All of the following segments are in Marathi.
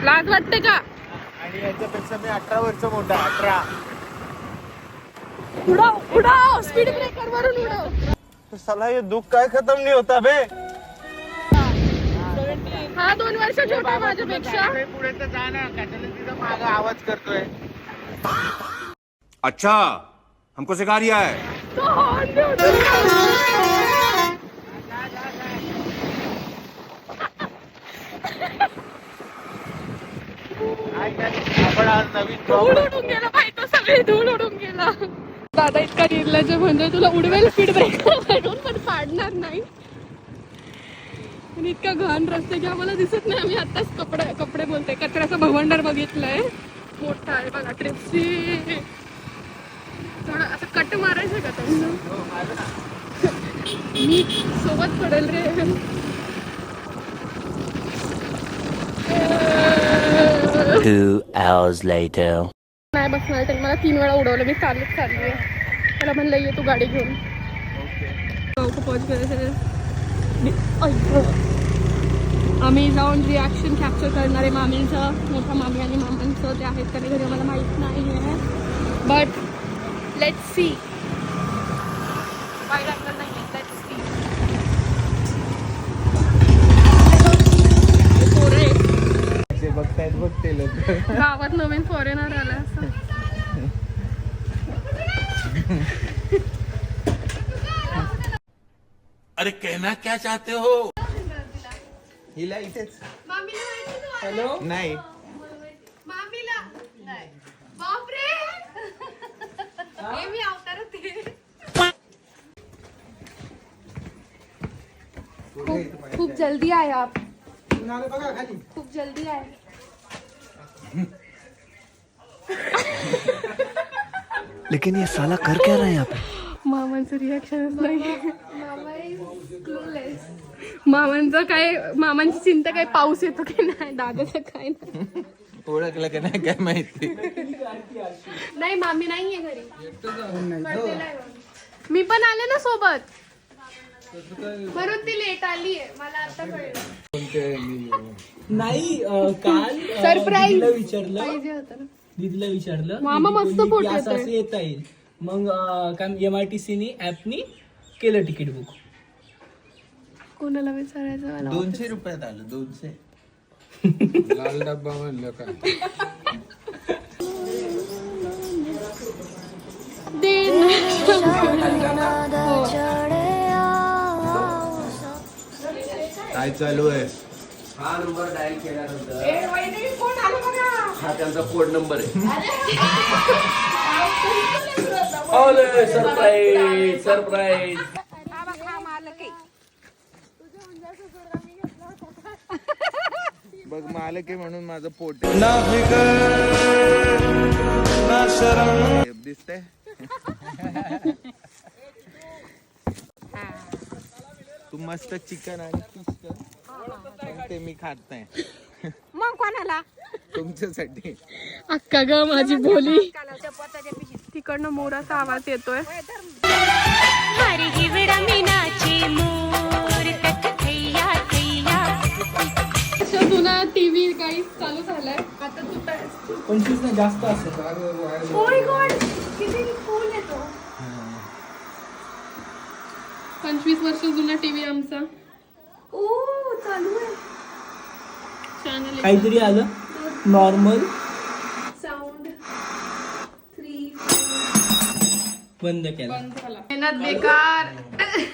लाज वाटते का? आणि याच्यापेक्षा मी 18 वर्ष मोठा. 18. उडव उडव, स्पीड ब्रेकर वरून उडव. साला ये दुःख काय खतम नाही होता बे. हा 2 वर्ष छोटा आहे माझ्यापेक्षा. पुढे तर जा ना, कशाला तिथं मागं आवाज करतोय. अच्छा हमको सिखा रिया है. तो हॉर्न दे उडव. आपण आज नवीन धूळ उडून गेला बाई, तो सगळी धूळ उडून गेला. दादा इतका निर्लज्ज म्हणजे तुला उडवेल स्पीड ब्रेकर म्हणून पण पाडणार नाही. आणि इतका घाण रस्ते की आम्हाला दिसत नाही. आम्ही आताच कपडे बोलते कचऱ्याचं भवंडर बघितलंय. मोठा आहे बघा. ट्रिप्सी थोडं असं कट मारायचं का त्यांना? मी सोबत पडेल रे. Two hours later. नाही बसणार तर मला 3 वेळा उडवलं. मी चालत चालली. मला म्हणलं ये तू गाडी घेऊन. आम्ही जाऊन रिॲक्शन कॅप्चर करणार आहे मामींचं. मोठा मामी आणि मामांचं ते आहेत का नाही घरी मला माहीत नाही आहे. But let's see. वाईट अँगल नाही आहे. Let's see. ते बघतायत बघते लोक. गावात नवीन फॉरेनर आला असं. अरे कहना क्या चाहते हो. हिला इथेच. हॅलो नाही मामीला नाही. बापरे हे मी अवतार होते. खूप जल्दी आए आप. खूप जल्दी आए. लेकिन ये साला कर क्या रहा है यहाँ पे. मामांचं रिॲक्शनच नाही. मामांचं काय, मामांची चिंता काय पाऊस येतो की नाही. दादाचं काय नाही. ओळखलं का नाही काय माहिती. नाही मामी नाहीये घरी. मी पण आले ना सोबत म्हणून ती लेट आली आहे. मला आता कळलं. नाही काल सरप्राईज विचारलं पाहिजे होतं ना. दीदीला विचारलं मामा दीदी मस्त बोलली फोटो की असं येतोय. असं येता येईल. मग काय MRTC ऍपनी केलं तिकीट बुक. कोणाला विचारायचं मला. 200 रुपयात आलं. 200. लाल डब्बा म्हणलं काय. काय चालू आहे. हा नंबर डायल केल्यानंतर हा त्यांचा कोड नंबर आहे. Surprise surprise. बघ मालक आहे म्हणून माझं पोट दिसतंय. तू मस्त चिकन आणि फिश कर. ते मी खात नाही. मग कोणाला? तुमच्यासाठी. अक्का ग माझी बोली. तिकडनं मोराचा आवाज येतोय. जुना टीव्ही काही चालू झालाय आता. तू 25 ना जास्त असेल. किती फुल येतो. 25 वर्ष जुना टीव्ही आमचा. ओ चालू आहे चॅनल. काहीतरी आलं नॉर्मल साऊंड 3 बंद केलं. बंद झाला. मेहनत बेकार.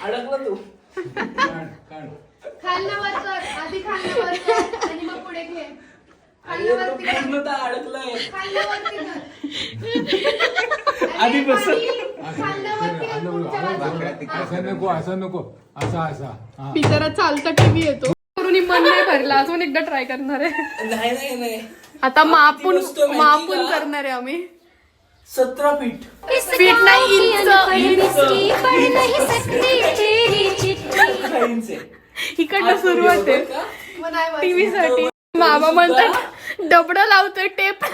अडकला तू. खाल्ल्यावर कर. आधी खाल्ल्यावर कर आणि मग पुढे घे. खाल्ल्यावरती कर. पूर्णतः अडकलाय. खाल्ल्यावरती कर. आधी बस. खाल्ल्यावरती कर. पुढच्या बाजूला. असं नको असं नको असा असा. हा. बिचारा चालता टीव्ही येतो. करून मन नाही भरला. अजून एकदा ट्राय करणार आहे. नाही आता मापून वस्तू माहिती का? करणार आहे आम्ही. 17 फीट. फीट नाही इंच. इकडनं सुरुवात आहे टीव्ही साठी. मामा म्हणतात डबडं लावतोय टेप.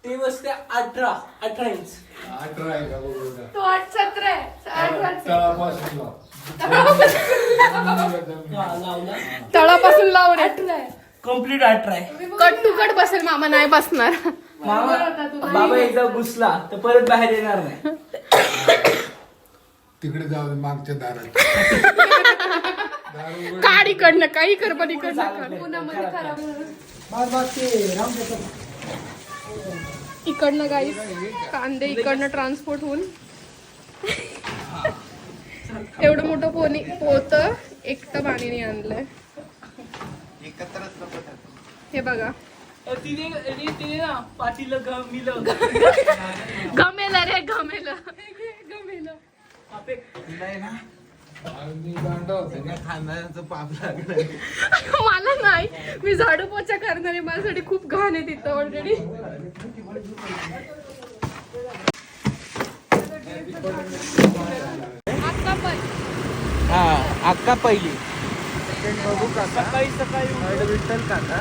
ते बसते 18 इंच. 18 आहे का बघू. तो 17 आहे. 18 तळापासून लाव. लावला. तळापासून लाव रे. कम्प्लीट अल्ट्रा आहे. कट टू कट बसेल मामा, नाही बसणार. बाबा एकदा घुसला तर परत बाहेर येणार नाही. तिकडे जाऊ दे, मागच्या दारात. काढ इकडनं, काही कर पण इकडनं काढ. इकडनं गाईस कांदे इकडनं ट्रान्सपोर्ट होऊन एवढं मोठं पोत एकटं पाणीने आणलंय. हे बघा, तिने ना पाठीला गमिलं. गमेलं रे, गमेलं. खांद्याचं पाप लागलं. मला नाही, मी झाडू पोछा करणार आहे, माझ्यासाठी खूप घाण आहे तिथं ऑलरेडी. हा अक्का पहिली सकाळी सकाळी विठ्ठल काका.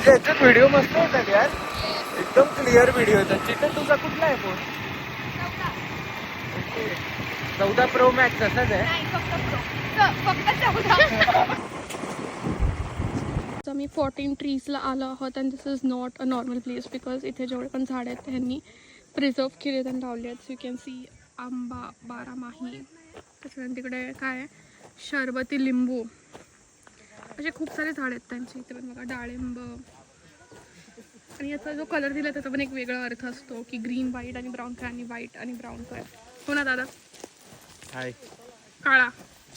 त्याच्यात व्हिडिओ मस्त होतात यार, एकदम क्लिअर व्हिडिओ येतात. चिकन तुझा कुठला आहे फोन? 14 Pro Max असाच आहे. आम्ही 14 ट्रीजला आलो आहोत and this is not a normal place because इथे जेवढे पण झाड आहेत त्यांनी प्रिझर्व केले आणि लावले आहेत. सो यू कॅन सी आंबा, बारामाही, त्याच्यानंतर तिकडे काय आहे, शरबती लिंबू, असे खूप सारे झाड आहेत त्यांचे. इथे पण बघा डाळिंब. आणि याचा जो कलर दिला त्याचा पण एक वेगळा अर्थ असतो की ग्रीन, व्हाईट आणि ब्राऊन कलर आणि व्हाईट आणि ब्राऊन कलर. हो ना दादा? हाय, काळा.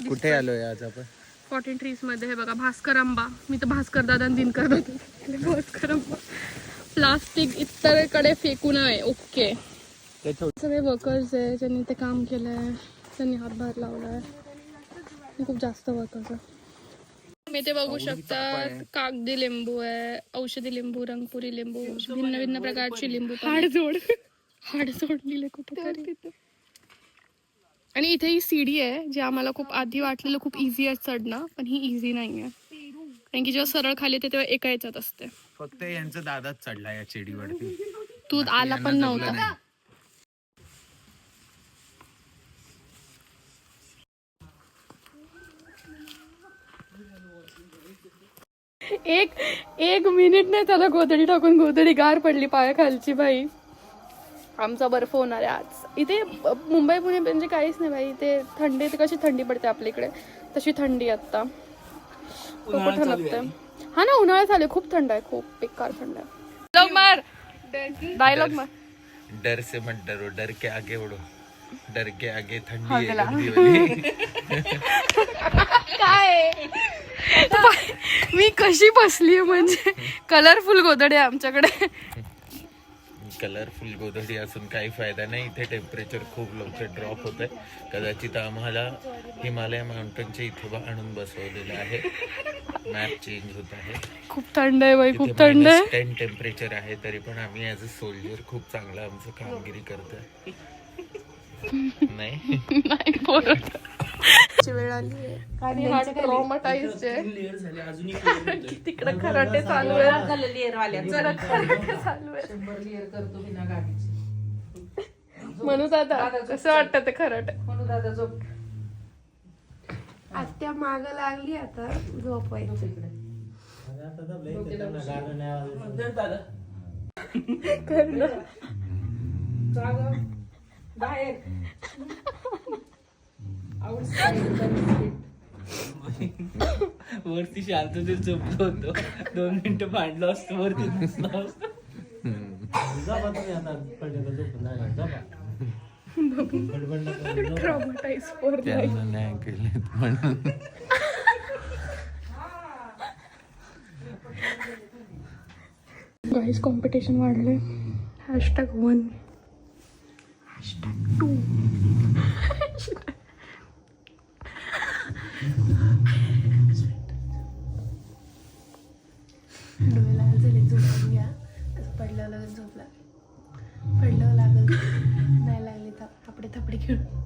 कुठे आलोय आज आपण? 14 ट्रीजमध्ये. हे बघा भास्कर आंबा. मी तर भास्कर दादा आणि दिनकर दादा. भास्कर आंबा. प्लास्टिक इतरकडे फेकू नये. ओके. सगळे वर्कर्स आहे ज्यांनी ते काम केलं आहे, त्यांनी हातभार लावला आहे. खूप जास्त वर्कर्स आहे. मी ते बघू शकतात. कागदी लिंबू आहे, औषधी लिंबू, रंगपुरी लिंबू, भिन्न भिन्न प्रकारची लिंबू. हाडजोड लिहिले कुठे. आणि इथे ही सीडी आहे जी आम्हाला खूप आधी वाटलेलं खूप इझी आहे चढणं, पण ही इझी नाही आहे. कारण की जेव्हा सरळ खाली येते तेव्हा एका याच्यात असते. फक्त यांचा दादाच चढला या चिडीवरती. तू आला पण नव्हता. एक मिनिट नाही त्याला गोधडी टाकून गोधडी गार पडली पायाखालची. बाई आमचा बर्फ होणार आहे आज. इथे मुंबई पुणे म्हणजे काहीच नाही बाई. इथे थंडी, इथे कशी थंडी पडते आपल्या इकडे तशी थंडी आता खूप लागते. हा ना, उन्हाळा झाले, खूप थंड आहे, खूप बेकार थंड आहे. डायलॉग मार, डायलॉग मार. डर से मत डरो, डर के आगे उडो, डर के आगे थंडी आहे गंदी वाली. काय मी कशी बसली, म्हणजे कलरफुल गोधडी आहे आमच्याकडे. कलरफुल गोधडी असून काही फायदा नाही. इथे टेम्परेचर खूप लवकर ड्रॉप होत आहे. कदाचित आम्हाला हिमालय माउंटनच्या इथे आणून बसवलेलं आहे. मॅप चेंज होत आहे. खूप थंड आहे बाई, खूप थंड आहे. -10 टेम्परेचर आहे, तरी पण आम्ही ॲज अ सोल्जर खूप चांगलं आमचं कामगिरी करतोय. नाही वेळ आली आणि हा ट्रॉमाटाइज्ड आहे. तिकडे खराटे चालू आहे, जरा खराटे चालू आहे. म्हणू दादा कसं वाटतं ते खराटे? आत्या माग लागली, आता झोपायचं. बाहेर वरती शांततेत झोपलो होतो. 2 मिनिटं भांडलो असतो, वरती दिसलो असतो. Traumatise for life. Guys competition वाढलंय. #1 #2 डोळे लागल झाले, झोपून घ्या. पडल्यावर लगेच झोपला, पडल्यावर लागल, नाही लागले तर थपडे खेळून